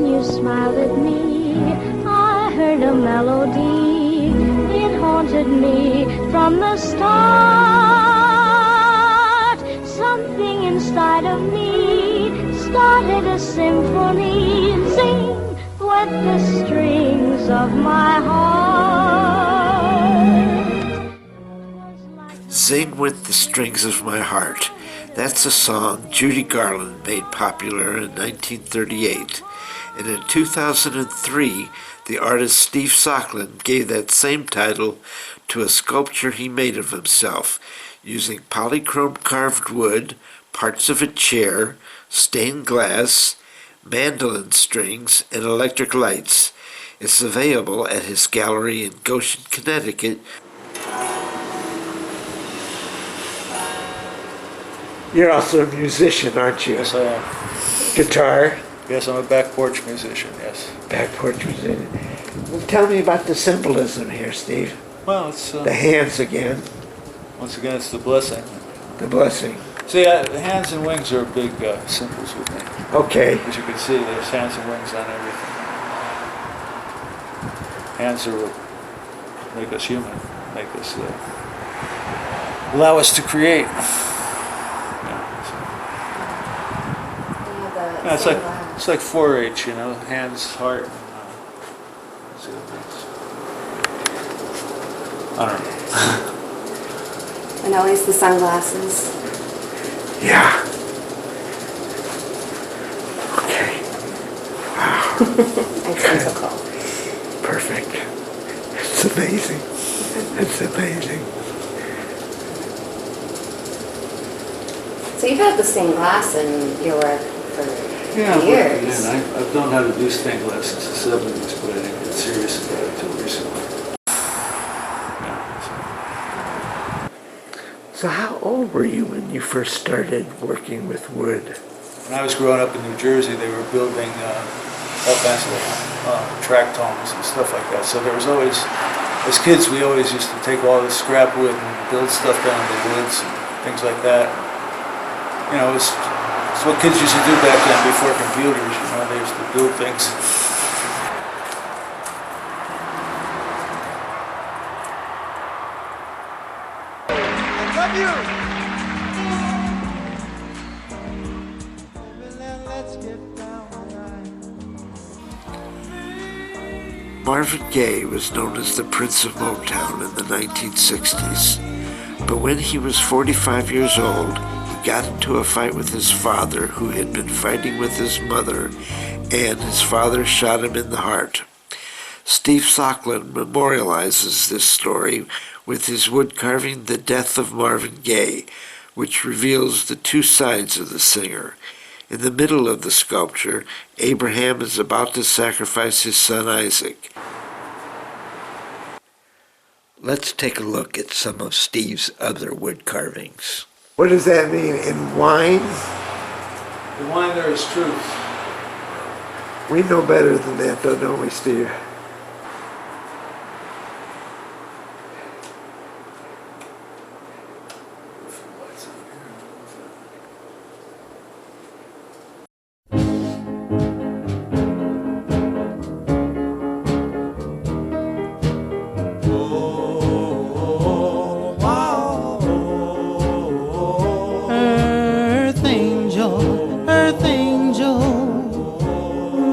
when you smiled at me, I heard a melody. It haunted me from the start. Something inside of me started a symphony. Sing with the strings of my heart. Sing with the Strings of My Heart. That's a song Judy Garland made popular in 1938. And in 2003, the artist Steve Socklin gave that same title to a sculpture he made of himself, using polychrome carved wood, parts of a chair, stained glass, mandolin strings, and electric lights. It's available at his gallery in Goshen, Connecticut. You're also a musician, aren't you? Yes, I am. Guitar? Yes, I'm a back porch musician, yes. Back porch musician. Well, tell me about the symbolism here, Steve. Well, it's... the hands again. Once again, it's the blessing. The blessing. See, the hands and wings are big symbols with me. Okay. As you can see, there's hands and wings on everything. Hands are what make us human, make us... allow us to create. Yeah, it's like 4-H, you know, hands, heart. Let's see what it means. I don't know. And always the sunglasses. Yeah. Okay. Wow. Identical. Perfect. It's amazing. It's amazing. So you've had the stained glass in your work for Yeah, years. I've known how to do stained glass since the 70s, but I didn't get serious about it until recently. So how old were you when you first started working with wood? When I was growing up in New Jersey, they were building all kinds of tract homes and stuff like that. So there was always, as kids, we always used to take all this scrap wood and build stuff down in the woods and things like that. You know, it's what kids used to do back then before computers, you know, they used to build things. I love you! Let's get down tonight. Marvin Gaye was known as the Prince of Motown in the 1960s. But when he was 45 years old, he got into a fight with his father, who had been fighting with his mother, and his father shot him in the heart. Steve Socklin memorializes this story with his wood carving The Death of Marvin Gaye, which reveals the two sides of the singer. In the middle of the sculpture, Abraham is about to sacrifice his son Isaac. Let's take a look at some of Steve's other wood carvings. What does that mean? In wine? The wine there is truth. We know better than that, though, don't we, Steve? Earth angel,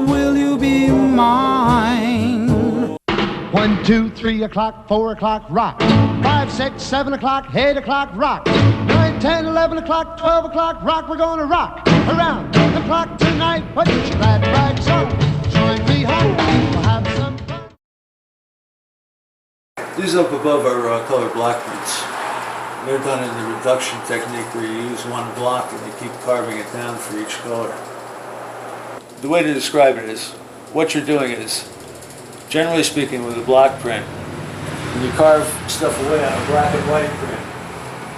will you be mine? 1, 2, 3 o'clock, 4 o'clock, rock. 5, 6, 7 o'clock, 8 o'clock, rock. 9, 10, 11 o'clock, 12 o'clock, rock. We're gonna rock around the clock tonight. Put your glad rags on, join me home. We'll have some fun. These up above are colored block prints. They're done in the reduction technique where you use one block and you keep carving it down for each color. The way to describe it is, what you're doing is, generally speaking with a block print, when you carve stuff away on a black and white print,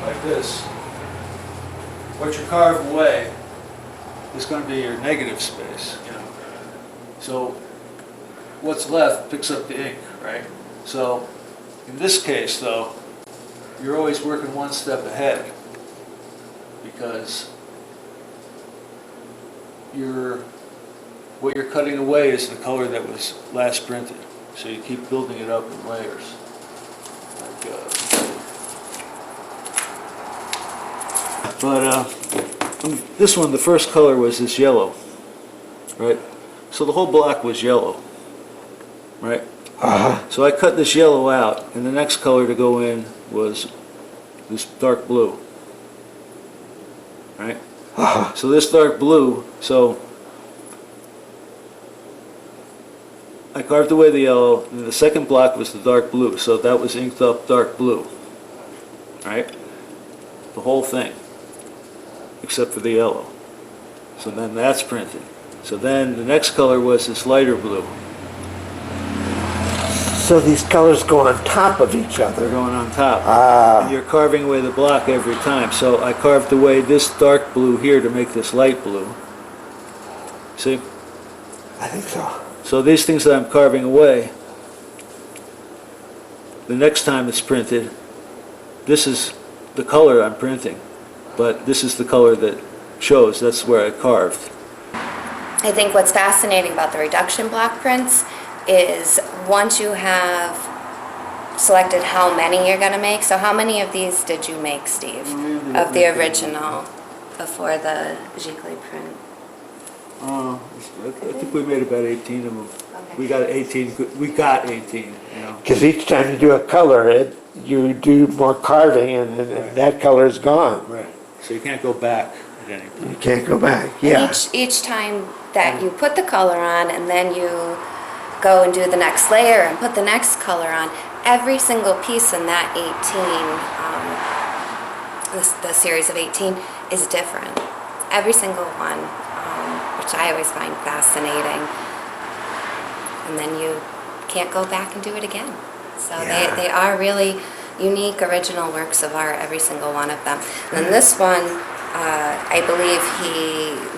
like this, what you carve away is going to be your negative space. You know? So what's left picks up the ink, right? So in this case, though, you're always working one step ahead because you're what you're cutting away is the color that was last printed. So you keep building it up in layers. This one, the first color was this yellow, right? So the whole block was yellow, right? So I cut this yellow out, and the next color to go in was this dark blue, right? So this dark blue, so I carved away the yellow, and the second block was the dark blue, so that was inked up dark blue, right? The whole thing, except for the yellow. So then that's printed. So then the next color was this lighter blue. So these colors go on top of each They're other. going on top. Ah. And you're carving away the block every time. So I carved away this dark blue here to make this light blue. See? I think so. So these things that I'm carving away, the next time it's printed, this is the color I'm printing, but this is the color that shows. That's where I carved. I think what's fascinating about the reduction block prints is once you have selected how many you're going to make, so how many of these did you make, Steve, of the original before the Giclée print? I think we made about 18 of them. Okay. We got 18. We got 18. You know. Because each time you do a color, you do more carving, and that color is gone. Right. So you can't go back at any point. You can't go back. And Yeah. each time that you put the color on and then you go and do the next layer and put the next color on, every single piece in that 18, the series of 18, is different. Every single one, which I always find fascinating. And then you can't go back and do it again. So Yeah. they are really unique, original works of art, every single one of them. And then this one, I believe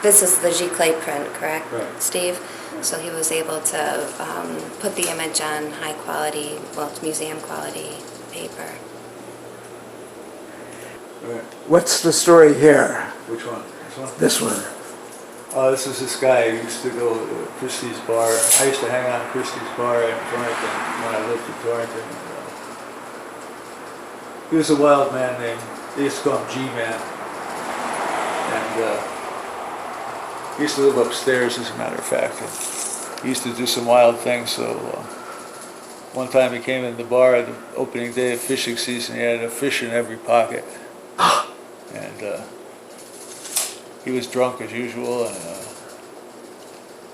this is the Giclée print, correct, Right. Steve? So he was able to put the image on high quality, well, it's museum quality paper. Right. What's the story here? Which one? This one? This one. This is this guy who used to go to Christie's bar. I used to hang out at Christie's bar in Torrington when I lived in Torrington. He was a wild man named, they used to call him G-Man. And he used to live upstairs, as a matter of fact. And he used to do some wild things, so one time he came in the bar at the opening day of fishing season. He had a fish in every pocket. And he was drunk as usual. And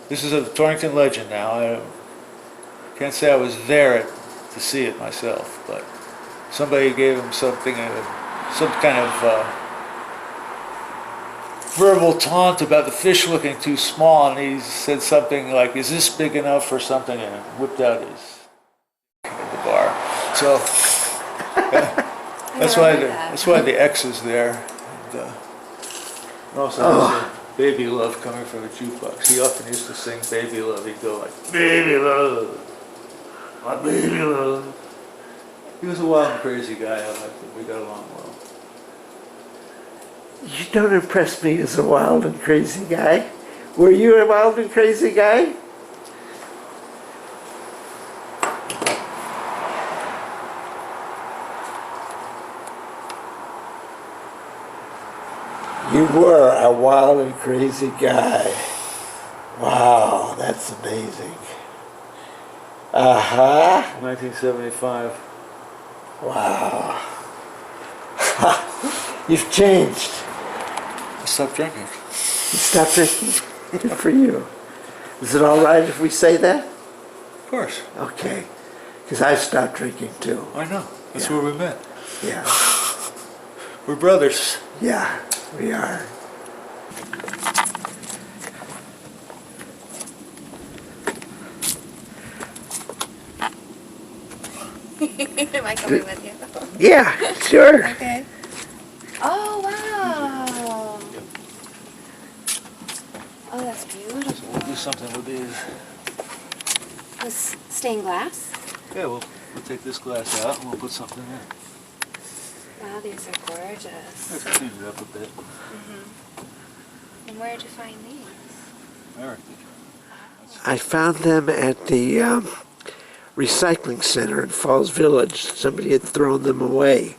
this is a Torrington legend now. I can't say I was there to see it myself, but somebody gave him something, some kind of verbal taunt about the fish looking too small, and he said something like, "Is this big enough?" or something, and whipped out his at the bar. So that's why the X is there. And, also, there's a Baby Love coming from a jukebox. He often used to sing Baby Love. He'd go like, "Baby Love, my baby love." He was a wild and crazy guy. I liked him. We got along well. You don't impress me as a wild and crazy guy. Were you a wild and crazy guy? You were a wild and crazy guy. Wow, that's amazing. 1975. Wow. You've changed. I stopped drinking. You stopped drinking? Good for you. Is it all right if we say that? Of course. Okay. Because I stopped drinking too. I know. That's Yeah. where we met. Yeah. We're brothers. Yeah, we are. Am I coming with you? Yeah, sure. Okay. Oh, wow. Oh, that's beautiful. We'll do something with these. This stained glass? Yeah, we'll take this glass out and we'll put something in. Wow, these are gorgeous. Let's clean it up a bit. And where did you find these? Eric did. Oh. I found them at the recycling center in Falls Village. Somebody had thrown them away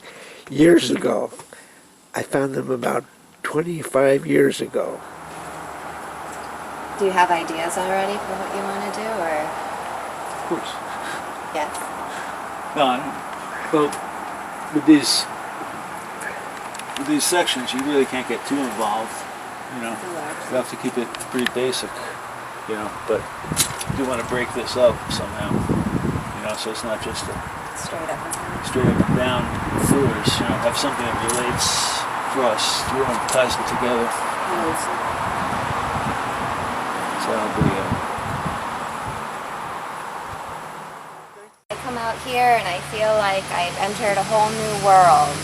years ago. I found them about 25 years ago. Do you have ideas already for what you want to do, or? Of course. Yes. No, well, with these sections, you really can't get too involved. You know, you have to keep it pretty basic. You know, but you do want to break this up somehow. You know, so it's not just a Straight up and down. straight up and down floors. You know, have something that relates for us through them, ties them together. So that'll be I come out here and I feel like I've entered a whole new world.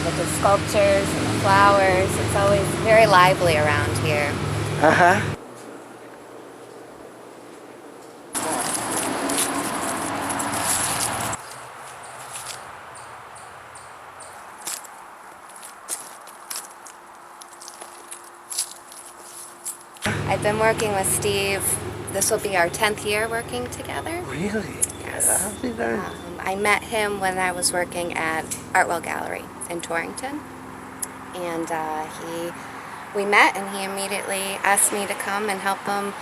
With the sculptures and the flowers, it's always very lively around here. Uh-huh. I've been working with Steve. This will be our 10th year working together. Really? Yes. I'll be darned. I met him when I was working at Artwell Gallery in Torrington, and we met, and he immediately asked me to come and help him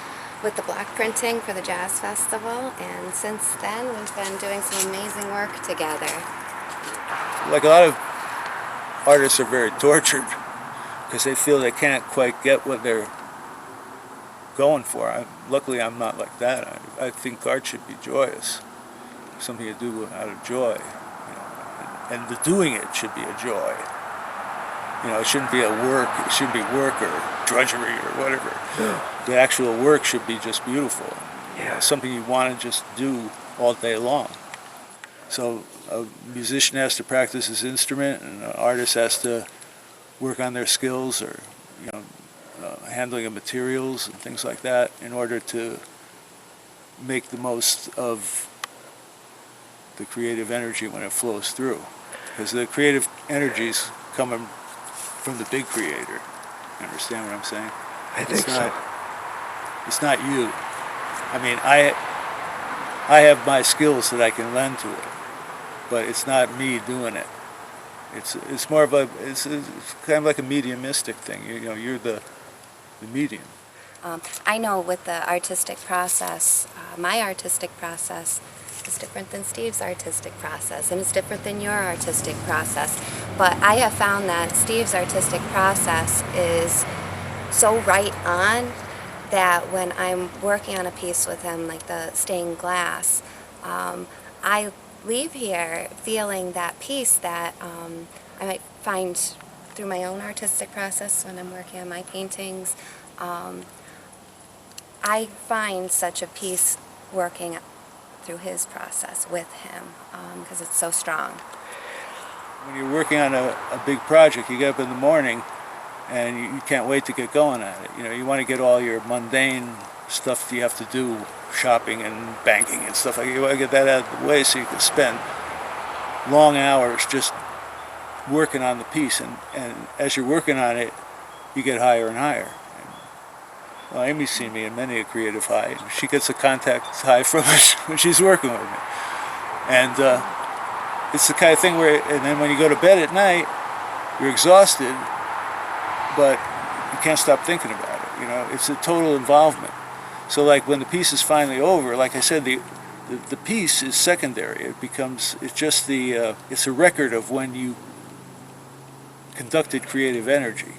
with the block printing for the Jazz Festival, and since then we've been doing some amazing work together. like a lot of artists are very tortured because they feel they can't quite get what they're going for. Luckily, I'm not like that. I think art should be joyous, something to do out of joy, you know, and the doing it should be a joy. You know, it shouldn't be a work. It shouldn't be work or drudgery or whatever. The actual work should be just beautiful. You know, something you want to just do all day long. So a musician has to practice his instrument, and an artist has to work on their skills or, you know, handling of materials and things like that in order to make the most of the creative energy when it flows through. Because the creative energy's coming from the big creator. You understand what I'm saying? I think so. It's not you. I mean, I have my skills that I can lend to it, but it's not me doing it. It's more of it's kind of like a mediumistic thing. You know, you're the medium. I know with the artistic process, my artistic process is different than Steve's artistic process, and it's different than your artistic process. But I have found that Steve's artistic process is so right on that when I'm working on a piece with him, like the stained glass, I leave here feeling that peace that I might find through my own artistic process when I'm working on my paintings. I find such a peace working through his process with him because it's so strong. When you're working on a big project, you get up in the morning and you can't wait to get going on it. You know, you want to get all your mundane stuff you have to do, shopping and banking and stuff like that. You want to get that out of the way so you can spend long hours just working on the piece. And as you're working on it, you get higher and higher. Well, Amy's seen me in many a creative high. She gets a contact high from it when she's working with me. And it's the kind of thing where, and then when you go to bed at night, you're exhausted, but you can't stop thinking about it. You know, it's a total involvement. So like when the piece is finally over, like I said, the piece is secondary. It's just it's a record of when you conducted creative energy.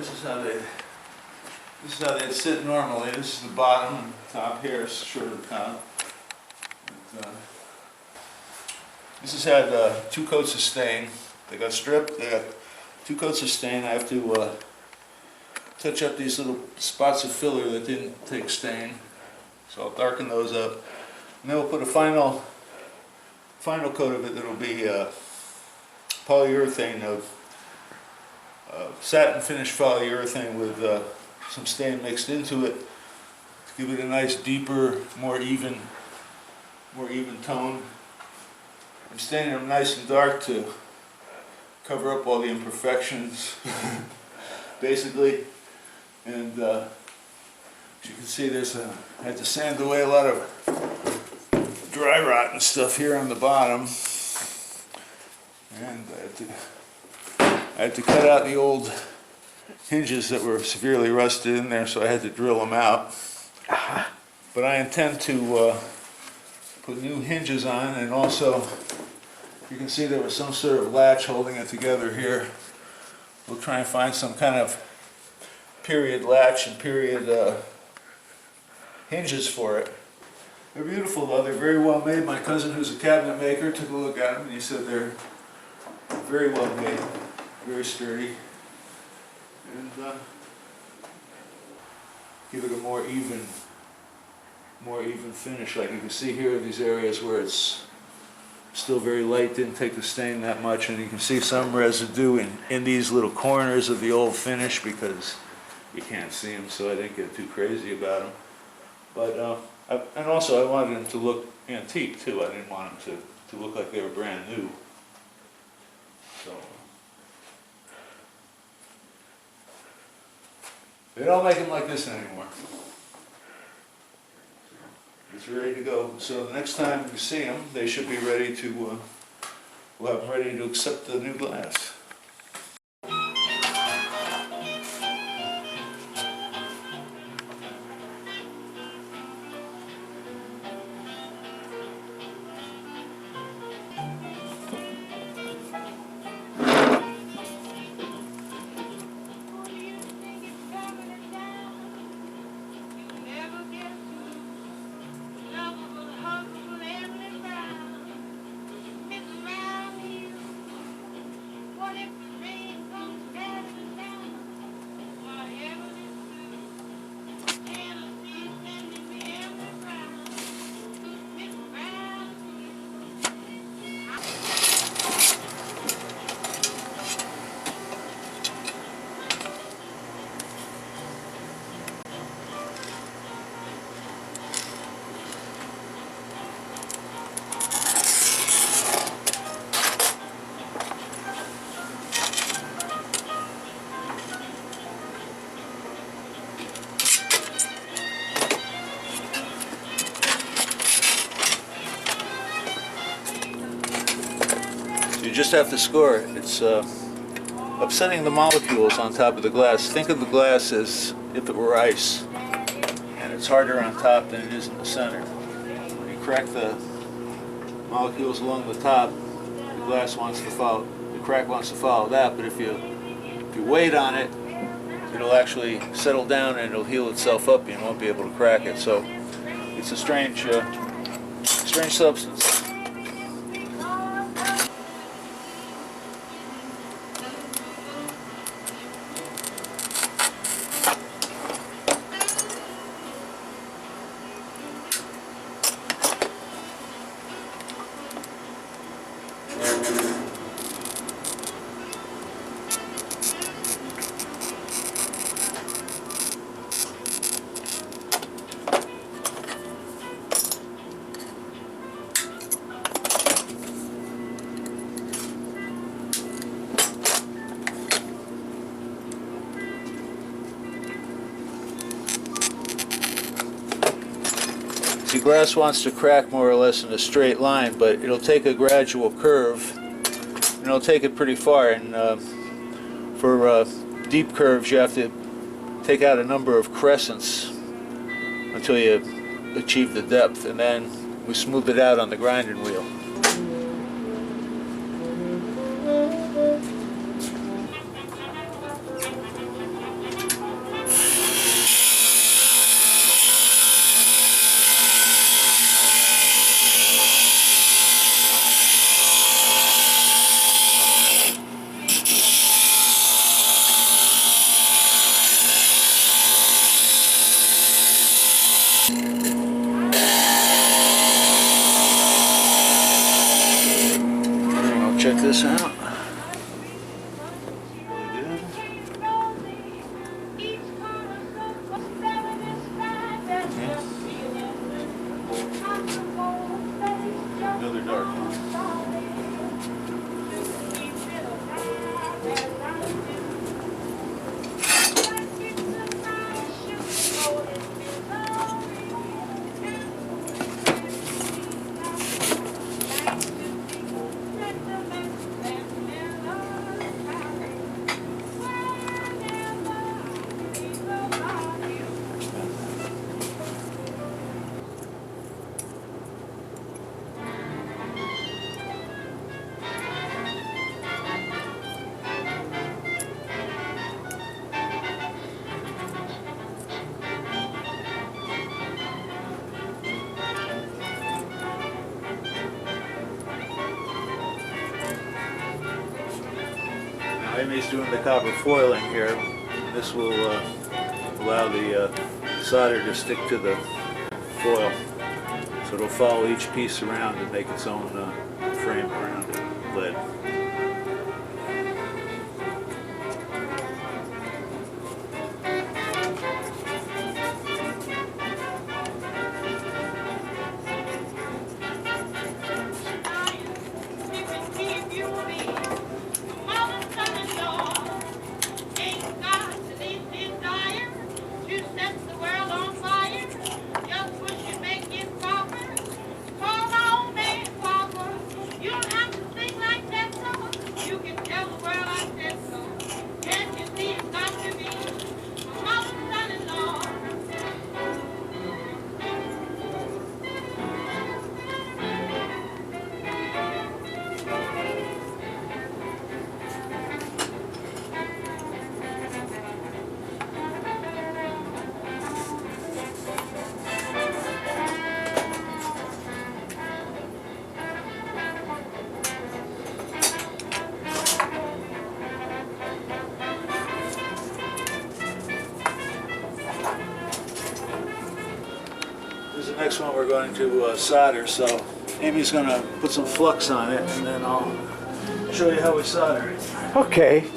this is how they sit normally. This is the bottom, and the top here is short of the top. This has had 2 coats of stain. They got stripped. They got 2 coats of stain. I have to touch up these little spots of filler that didn't take stain. So I'll darken those up. And then we'll put a final coat of it that'll be polyurethane, satin finish polyurethane with some stain mixed into it to give it a nice deeper, more even tone. I'm staining them nice and dark to cover up all the imperfections, basically. And as you can see, I had to sand away a lot of dry rot and stuff here on the bottom. And I had to cut out the old hinges that were severely rusted in there, so I had to drill them out. But I intend to put new hinges on, and also you can see there was some sort of latch holding it together here. We'll try and find some kind of period latch and period hinges for it. They're beautiful though, they're very well made. My cousin, who's a cabinet maker, took a look at them and he said they're very well made, very sturdy, and give it a more even finish. Like you can see here, these areas where it's still very light, didn't take the stain that much, and you can see some residue in these little corners of the old finish because you can't see them, so I didn't get too crazy about them. But and also I wanted them to look antique too. I didn't want them to look like they were brand new. So they don't make them like this anymore. It's ready to go. So the next time you see them, they should be ready to, we'll have them ready to accept the new glass. You just have to score it. It's upsetting the molecules on top of the glass. Think of the glass as if it were ice, and it's harder on top than it is in the center. When you crack the molecules along the top, the glass wants to follow, the crack wants to follow that, but if you wait on it, it'll actually settle down and it'll heal itself up and you won't be able to crack it. So it's a strange substance. The glass wants to crack more or less in a straight line, but it'll take a gradual curve, and it'll take it pretty far. And for deep curves, you have to take out a number of crescents until you achieve the depth, and then we smooth it out on the grinding wheel. check this out. Another dark one. Amy's doing the copper foiling here. This will allow the solder to stick to the foil. So it'll follow each piece around and make its own frame around it, lid. This is the next one we're going to solder, so Amy's going to put some flux on it and then I'll show you how we solder it. Okay.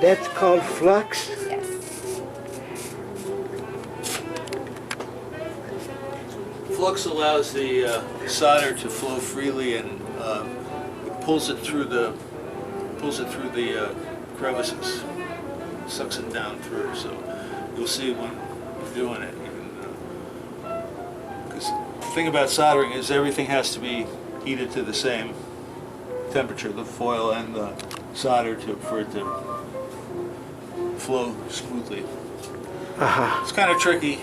That's called flux? Yes. Flux allows the solder to flow freely and pulls it through the crevices, sucks it down through. So you'll see when you're doing it. Because the thing about soldering is everything has to be heated to the same temperature, the foil and the solder, for it to flow smoothly. It's kind of tricky.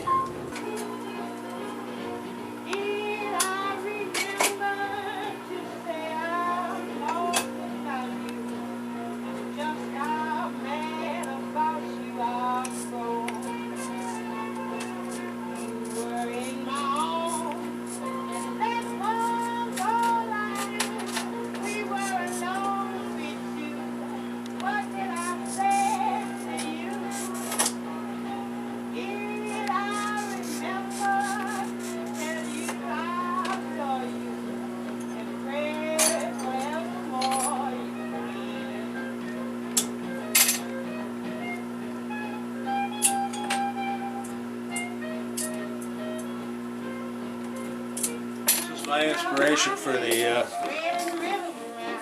My inspiration for the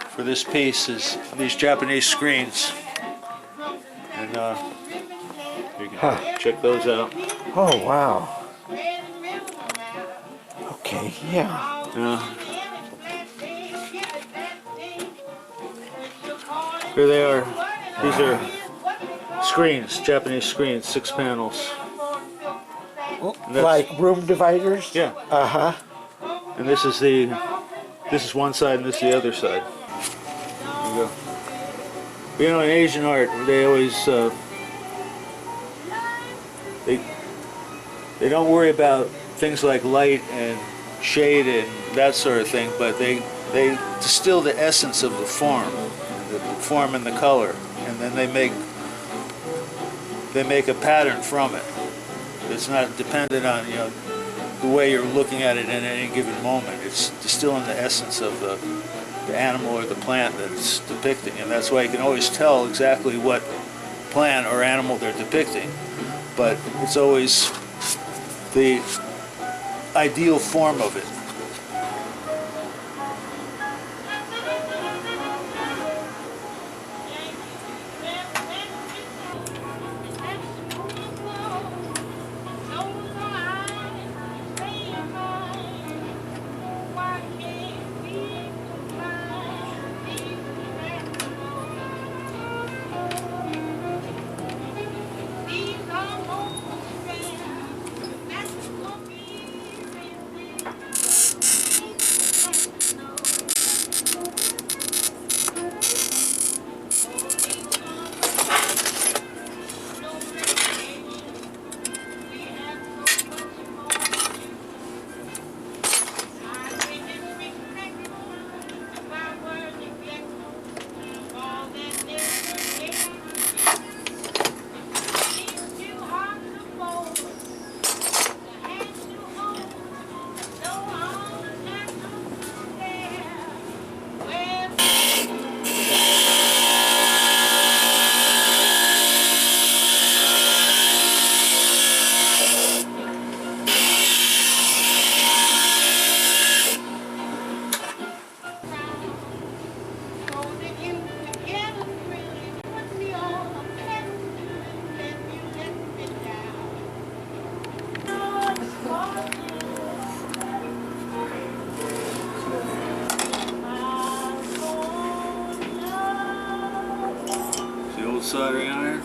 for this piece is these Japanese screens, and you can check those out. Oh, wow. Okay, yeah. Here they are. These are screens, Japanese screens, 6 panels. That's- Like room dividers? Yeah. Uh-huh. And this is one side and this is the other side. There you go. You know, in Asian art, they always they don't worry about things like light and shade and that sort of thing, but they distill the essence of the form and the color, and then they make a pattern from it. It's not dependent on, you know, the way you're looking at it in any given moment. It's distilling the essence of the animal or the plant that it's depicting, and that's why you can always tell exactly what plant or animal they're depicting, but it's always the ideal form of it. The old soldering iron.